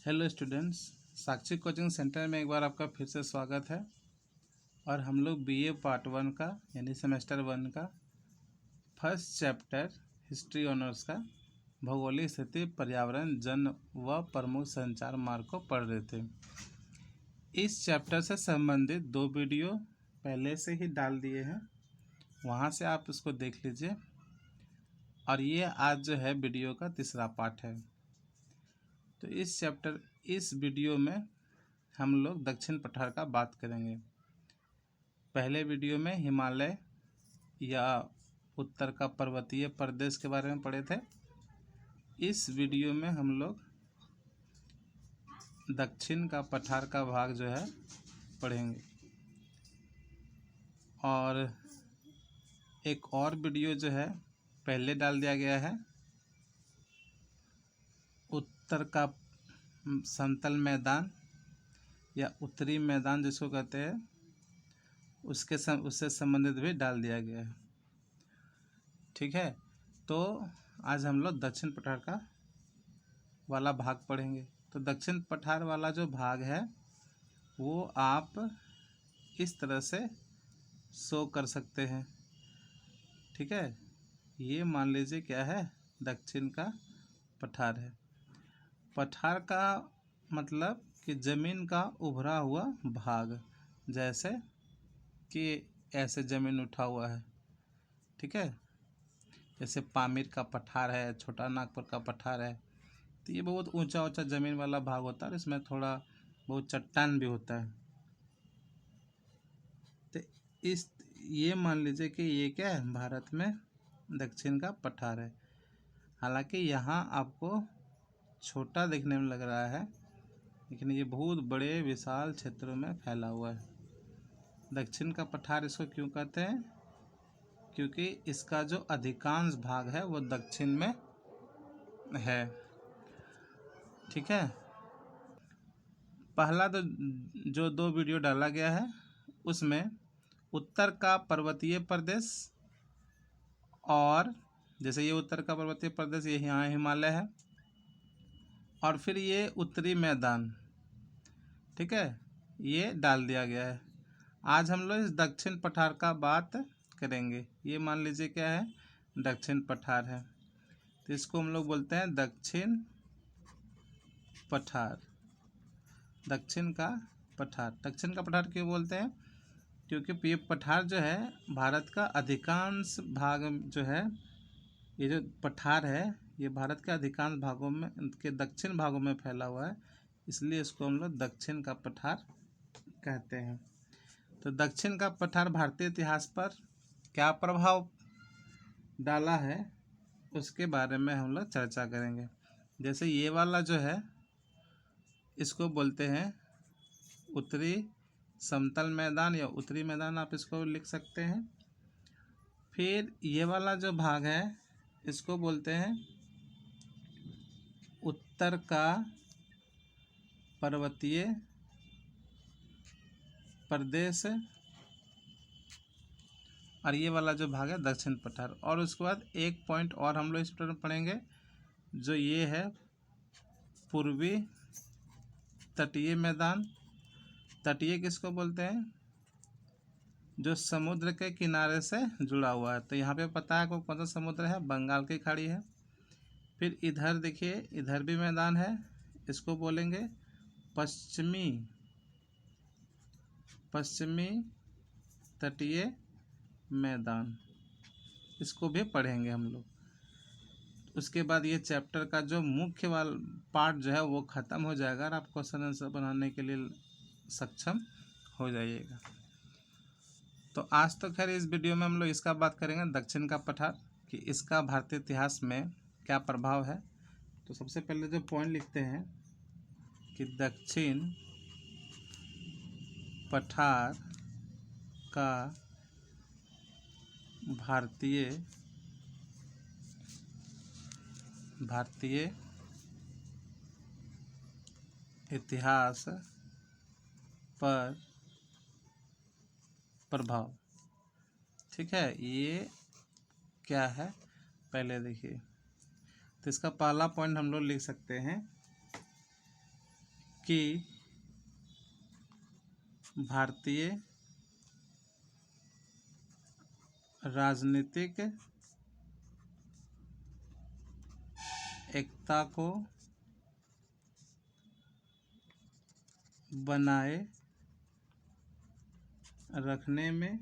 Hello students, साक्षी coaching centre में एक बार आपका फिर से स्वागत है। और हम लोग बीए पार्ट 1 का यानी सेमेस्टर 1 का फर्स्ट चैप्टर हिस्ट्री ऑनर्स का भौगोलिक स्थिति, पर्यावरण, जन व प्रमुख संचार मार्ग को पढ़ रहे थे। इस चैप्टर से संबंधित 2 वीडियो पहले से ही डाल दिए हैं, वहाँ से आप इसको देख लीजिए। और ये आज जो है वीडियो का तीसरा पार्ट है। तो इस वीडियो में हम लोग दक्षिण पठार का बात करेंगे। पहले वीडियो में हिमालय या उत्तर का पर्वतीय प्रदेश के बारे में पढ़े थे। इस वीडियो में हम लोग दक्षिण का पठार का भाग जो है पढ़ेंगे। और एक और वीडियो जो है पहले डाल दिया गया है, उत्तर का समतल मैदान या उत्तरी मैदान जिसको कहते हैं, उससे संबंधित भी डाल दिया गया है। ठीक है, तो आज हम लोग दक्षिण पठार का वाला भाग पढ़ेंगे। तो दक्षिण पठार वाला जो भाग है वो आप इस तरह से शो कर सकते हैं। ठीक है, ये मान लीजिए क्या है, दक्षिण का पठार है। पठार का मतलब कि ज़मीन का उभरा हुआ भाग, जैसे कि ऐसे ज़मीन उठा हुआ है। ठीक है, जैसे पामीर का पठार है, छोटा नागपुर का पठार है। तो ये बहुत ऊंचा ऊंचा ज़मीन वाला भाग होता है, इसमें थोड़ा बहुत चट्टान भी होता है। तो ये मान लीजिए कि ये क्या है, भारत में दक्षिण का पठार है। हालांकि यहाँ आपको छोटा देखने में लग रहा है, लेकिन ये बहुत बड़े विशाल क्षेत्रों में फैला हुआ है। दक्षिण का पठार इसको क्यों कहते हैं? क्योंकि इसका जो अधिकांश भाग है वो दक्षिण में है। ठीक है, पहला तो जो 2 वीडियो डाला गया है उसमें उत्तर का पर्वतीय प्रदेश, और जैसे ये उत्तर का पर्वतीय प्रदेश, ये यहाँ हिमालय है, और फिर ये उत्तरी मैदान, ठीक है, ये डाल दिया गया है। आज हम लोग इस दक्षिण पठार का बात करेंगे। ये मान लीजिए क्या है, दक्षिण पठार है। तो इसको हम लोग बोलते हैं दक्षिण पठार। दक्षिण का पठार, दक्षिण का पठार क्यों बोलते हैं? क्योंकि ये पठार जो है भारत का अधिकांश भाग जो है, ये जो पठार है ये भारत के अधिकांश भागों में के दक्षिण भागों में फैला हुआ है, इसलिए इसको हम लोग दक्षिण का पठार कहते हैं। तो दक्षिण का पठार भारतीय इतिहास पर क्या प्रभाव डाला है उसके बारे में हम लोग चर्चा करेंगे। जैसे ये वाला जो है इसको बोलते हैं उत्तरी समतल मैदान या उत्तरी मैदान, आप इसको लिख सकते हैं। फिर ये वाला जो भाग है इसको बोलते हैं उत्तर का पर्वतीय प्रदेश, और ये वाला जो भाग है दक्षिण पठार। और उसके बाद एक पॉइंट और हम लोग इस पर पढ़ेंगे, जो ये है पूर्वी तटीय मैदान। तटीय किसको बोलते हैं? जो समुद्र के किनारे से जुड़ा हुआ है। तो यहाँ पे पता है आपको कौन सा समुद्र है? बंगाल की खाड़ी है। फिर इधर देखिए, इधर भी मैदान है, इसको बोलेंगे पश्चिमी तटीय मैदान। इसको भी पढ़ेंगे हम लोग। उसके बाद ये चैप्टर का जो मुख्य वाला पार्ट जो है वो ख़त्म हो जाएगा और आप क्वेश्चन आंसर बनाने के लिए सक्षम हो जाइएगा। तो आज तो खैर इस वीडियो में हम लोग इसका बात करेंगे, दक्षिण का पठार, कि इसका भारतीय इतिहास में क्या प्रभाव है। तो सबसे पहले जो पॉइंट लिखते हैं कि दक्षिण पठार का भारतीय इतिहास पर प्रभाव। ठीक है, ये क्या है पहले देखिए। तो इसका पहला पॉइंट हम लोग लिख सकते हैं कि भारतीय राजनीतिक एकता को बनाए रखने में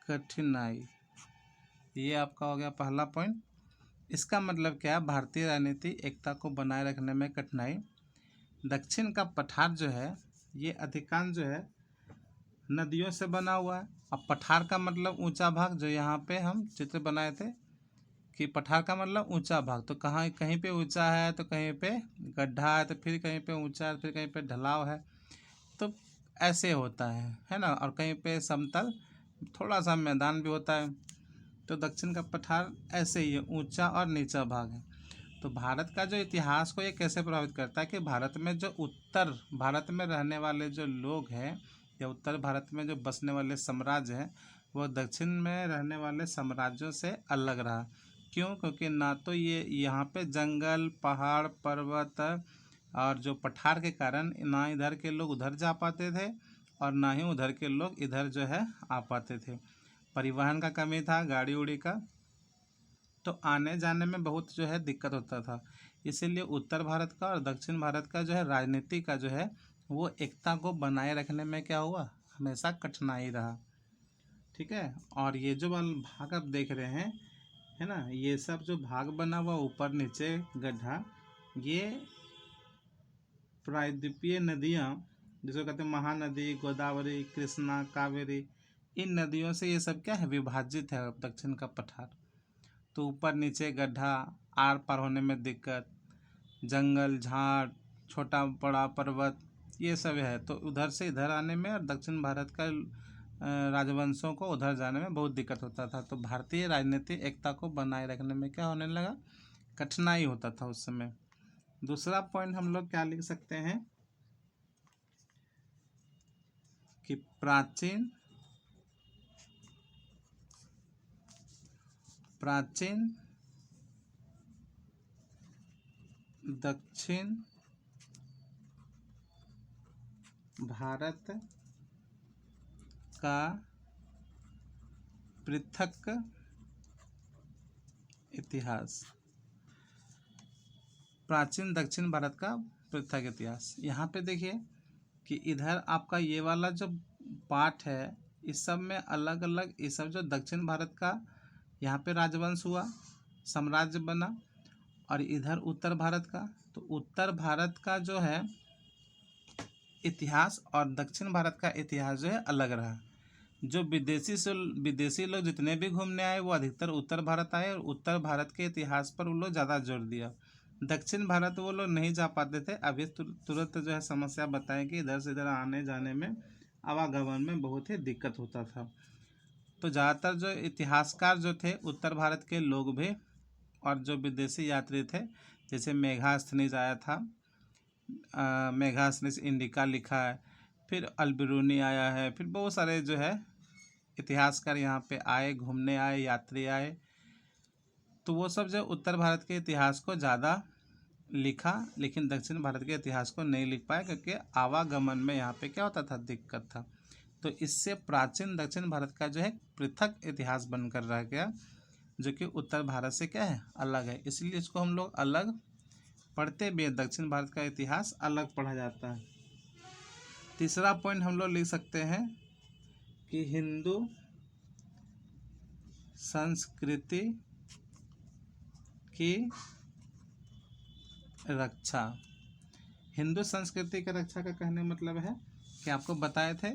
कठिनाई। ये आपका हो गया पहला पॉइंट। इसका मतलब क्या है? भारतीय राजनीति एकता को बनाए रखने में कठिनाई। दक्षिण का पठार जो है ये अधिकांश जो है नदियों से बना हुआ है। अब पठार का मतलब ऊंचा भाग, जो यहाँ पे हम चित्र बनाए थे कि पठार का मतलब ऊंचा भाग। तो कहाँ कहीं पे ऊंचा है तो कहीं पे गड्ढा है, तो फिर कहीं पे ऊंचा है, फिर कहीं पे ढलाव है। तो ऐसे होता है ना। और कहीं पे समतल थोड़ा सा मैदान भी होता है। तो दक्षिण का पठार ऐसे ही है, ऊंचा और नीचा भाग है। तो भारत का जो इतिहास को ये कैसे प्रभावित करता है कि भारत में जो उत्तर भारत में रहने वाले जो लोग हैं या उत्तर भारत में जो बसने वाले साम्राज्य हैं वो दक्षिण में रहने वाले साम्राज्यों से अलग रहा। क्यों? क्योंकि ना तो ये यहाँ पे जंगल, पहाड़, पर्वत और जो पठार के कारण ना इधर के लोग उधर जा पाते थे और ना ही उधर के लोग इधर जो है आ पाते थे। परिवहन का कमी था, गाड़ी उड़ी का, तो आने जाने में बहुत जो है दिक्कत होता था। इसीलिए उत्तर भारत का और दक्षिण भारत का जो है राजनीति का जो है वो एकता को बनाए रखने में क्या हुआ, हमेशा कठिनाई रहा। ठीक है। और ये जो वाला भाग आप देख रहे हैं है ना, ये सब जो भाग बना हुआ ऊपर नीचे गड्ढा, ये प्रायद्वीपीय नदियाँ जिसको कहते हैं महानदी, गोदावरी, कृष्णा, कावेरी, इन नदियों से ये सब क्या है विभाजित है दक्षिण का पठार। तो ऊपर नीचे गड्ढा, आर पार होने में दिक्कत, जंगल, झाड़, छोटा बड़ा पर्वत, ये सब है। तो उधर से इधर आने में और दक्षिण भारत का राजवंशों को उधर जाने में बहुत दिक्कत होता था। तो भारतीय राजनीतिक एकता को बनाए रखने में क्या होने लगा, कठिनाई होता था उस समय। दूसरा पॉइंट हम लोग क्या लिख सकते हैं कि प्राचीन दक्षिण भारत का पृथक इतिहास। प्राचीन दक्षिण भारत का पृथक इतिहास। यहाँ पे देखिए कि इधर आपका ये वाला जो पार्ट है इस सब में अलग अलग, ये सब जो दक्षिण भारत का यहाँ पे राजवंश हुआ, साम्राज्य बना, और इधर उत्तर भारत का। तो उत्तर भारत का जो है इतिहास और दक्षिण भारत का इतिहास जो है अलग रहा। जो विदेशी लोग जितने भी घूमने आए वो अधिकतर उत्तर भारत आए और उत्तर भारत के इतिहास पर वो लोग ज़्यादा जोर दिया। दक्षिण भारत वो लोग नहीं जा पाते थे। अभी तुरंत जो है समस्या बताएं कि इधर से इधर आने जाने में, आवागमन में बहुत ही दिक्कत होता था। तो ज़्यादातर जो इतिहासकार जो थे उत्तर भारत के लोग भी, और जो विदेशी यात्री थे जैसे मेगास्थनीज आया था, मेगास्थनीज इंडिका लिखा है, फिर अल्बिरूनी आया है, फिर बहुत सारे जो है इतिहासकार यहाँ पे आए, घूमने आए, यात्री आए। तो वो सब जो उत्तर भारत के इतिहास को ज़्यादा लिखा, लेकिन दक्षिण भारत के इतिहास को नहीं लिख पाए क्योंकि आवागमन में यहाँ पे क्या होता था, दिक्कत था। तो इससे प्राचीन दक्षिण भारत का जो है पृथक इतिहास बनकर रह गया, जो कि उत्तर भारत से क्या है, अलग है। इसलिए इसको हम लोग अलग पढ़ते भी हैं, दक्षिण भारत का इतिहास अलग पढ़ा जाता है। तीसरा पॉइंट हम लोग लिख सकते हैं कि हिंदू संस्कृति की रक्षा। हिंदू संस्कृति की रक्षा का कहने मतलब है कि आपको बताए थे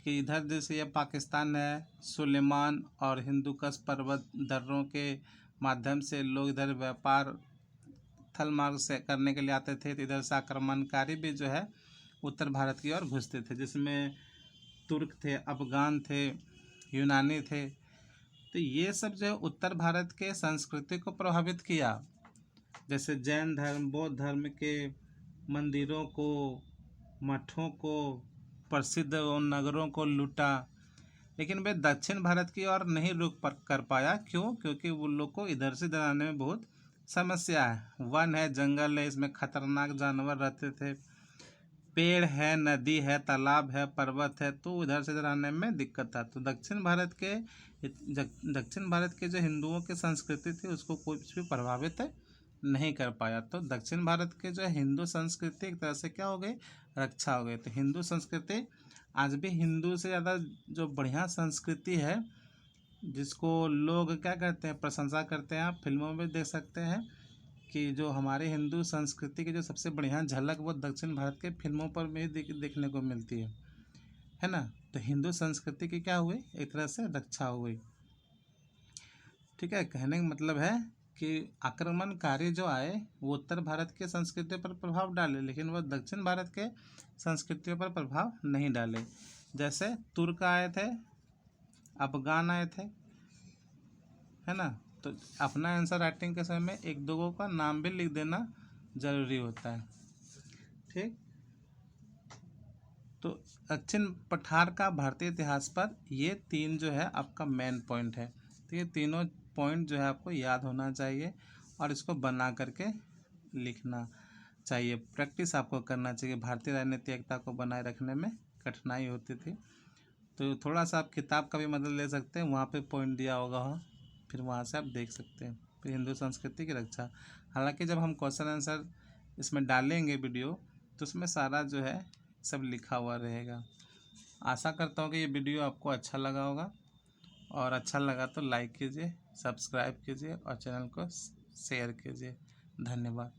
कि इधर जैसे ये पाकिस्तान है, सुलेमान और हिंदूकुश पर्वत दर्रों के माध्यम से लोग इधर व्यापार थल मार्ग से करने के लिए आते थे। तो इधर से आक्रमणकारी भी जो है उत्तर भारत की ओर घुसते थे, जिसमें तुर्क थे, अफगान थे, यूनानी थे। तो ये सब जो है उत्तर भारत के संस्कृति को प्रभावित किया। जैसे जैन धर्म, बौद्ध धर्म के मंदिरों को, मठों को, प्रसिद्ध नगरों को लूटा, लेकिन वे दक्षिण भारत की ओर नहीं रुक कर पाया। क्यों? क्योंकि उन लोग को इधर से इधर आने में बहुत समस्या है। वन है, जंगल है, इसमें खतरनाक जानवर रहते थे। पेड़ है, नदी है, तालाब है, पर्वत है, तो उधर से इधर आने में दिक्कत था। तो दक्षिण भारत के जो हिंदुओं की संस्कृति थी उसको कुछ भी प्रभावित नहीं कर पाया। तो दक्षिण भारत के जो हिंदू संस्कृति एक तरह से क्या हो गई, रक्षा हो गई। तो हिंदू संस्कृति आज भी हिंदू से ज़्यादा जो बढ़िया संस्कृति है, जिसको लोग क्या करते हैं, प्रशंसा करते हैं। आप फिल्मों में देख सकते हैं कि जो हमारे हिंदू संस्कृति की जो सबसे बढ़िया झलक वो दक्षिण भारत के फिल्मों पर भी देखने को मिलती है ना। तो हिंदू संस्कृति की क्या हुई, एक तरह से रक्षा हो गई। ठीक है, कहने का मतलब है कि आक्रमणकारी जो आए वो उत्तर भारत के संस्कृति पर प्रभाव डाले, लेकिन वह दक्षिण भारत के संस्कृतियों पर प्रभाव नहीं डाले। जैसे तुर्क आए थे, अफगान आए थे, है ना। तो अपना आंसर राइटिंग के समय में एक दो का नाम भी लिख देना जरूरी होता है। ठीक, तो दक्षिण पठार का भारतीय इतिहास पर ये 3 जो है आपका मेन पॉइंट है। तो ये तीनों पॉइंट जो है आपको याद होना चाहिए और इसको बना करके लिखना चाहिए। प्रैक्टिस आपको करना चाहिए। भारतीय राजनीतिक एकता को बनाए रखने में कठिनाई होती थी, तो थोड़ा सा आप किताब का भी मदद ले सकते हैं, वहाँ पे पॉइंट दिया होगा, फिर वहाँ से आप देख सकते हैं। फिर हिंदू संस्कृति की रक्षा, हालांकि जब हम क्वेश्चन आंसर इसमें डालेंगे वीडियो, तो उसमें सारा जो है सब लिखा हुआ रहेगा। आशा करता हूँ कि ये वीडियो आपको अच्छा लगा होगा, और अच्छा लगा तो लाइक कीजिए, सब्सक्राइब कीजिए और चैनल को शेयर कीजिए। धन्यवाद।